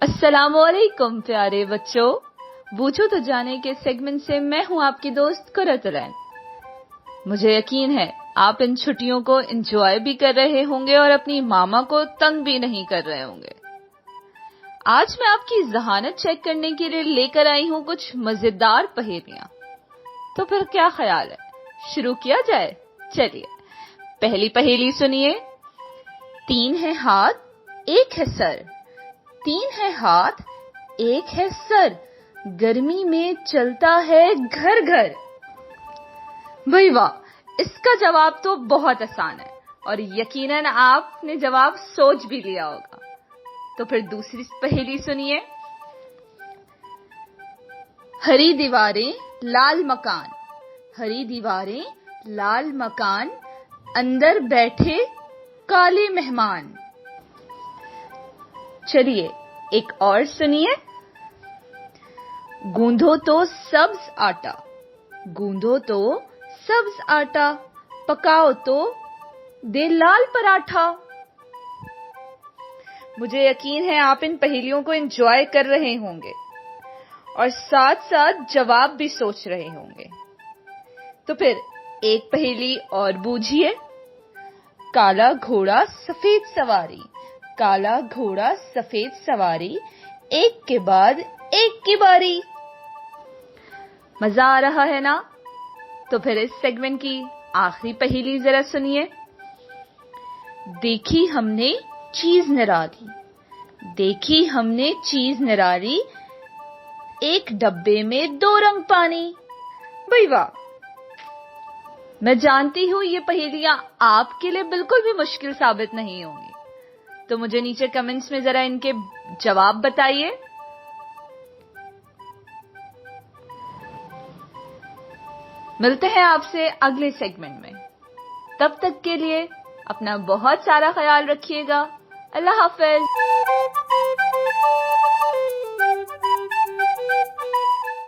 अस्सलाम वालेकुम प्यारे बच्चों, बूझो तो जाने के सेगमेंट से मैं हूं आपकी दोस्त कुरतुलैन। मुझे यकीन है आप इन छुट्टियों को एंजॉय भी कर रहे होंगे और अपनी मामा को तंग भी नहीं कर रहे होंगे। आज मैं आपकी ज़हानत चेक करने के लिए लेकर आई हूं कुछ मजेदार पहेलियां। तो फिर क्या ख्याल है, शुरू किया जाए? चलिए, पहली पहेली सुनिए। 3 है हाथ, 1 है सर, 3 है हाथ, 1 है सर, गर्मी में चलता है घर घर। भाई वाह, इसका जवाब तो बहुत आसान है और यकीनन आपने जवाब सोच भी लिया होगा। तो फिर दूसरी पहेली सुनिए। हरी दीवारें लाल मकान, हरी दीवारें लाल मकान, अंदर बैठे काले मेहमान। चलिए एक और सुनिए। गूंधो तो सब्ज आटा, गूंधो तो सब्ज आटा, पकाओ तो दे लाल पराठा। मुझे यकीन है आप इन पहेलियों को एंजॉय कर रहे होंगे और साथ साथ जवाब भी सोच रहे होंगे। तो फिर एक पहेली और बूझिए। काला घोड़ा सफेद सवारी, काला घोड़ा सफेद सवारी, एक के बाद एक की बारी। मजा आ रहा है ना? तो फिर इस सेगमेंट की आखिरी पहेली जरा सुनिए। देखी हमने चीज निराली, देखी हमने चीज निराली, एक डब्बे में 2 रंग पानी। भाई वाह, मैं जानती हूं ये पहेलियां आपके लिए बिल्कुल भी मुश्किल साबित नहीं होंगी। तो मुझे नीचे कमेंट्स में जरा इनके जवाब बताइए। मिलते हैं आपसे अगले सेगमेंट में। तब तक के लिए अपना बहुत सारा ख्याल रखिएगा। अल्लाह हाफिज।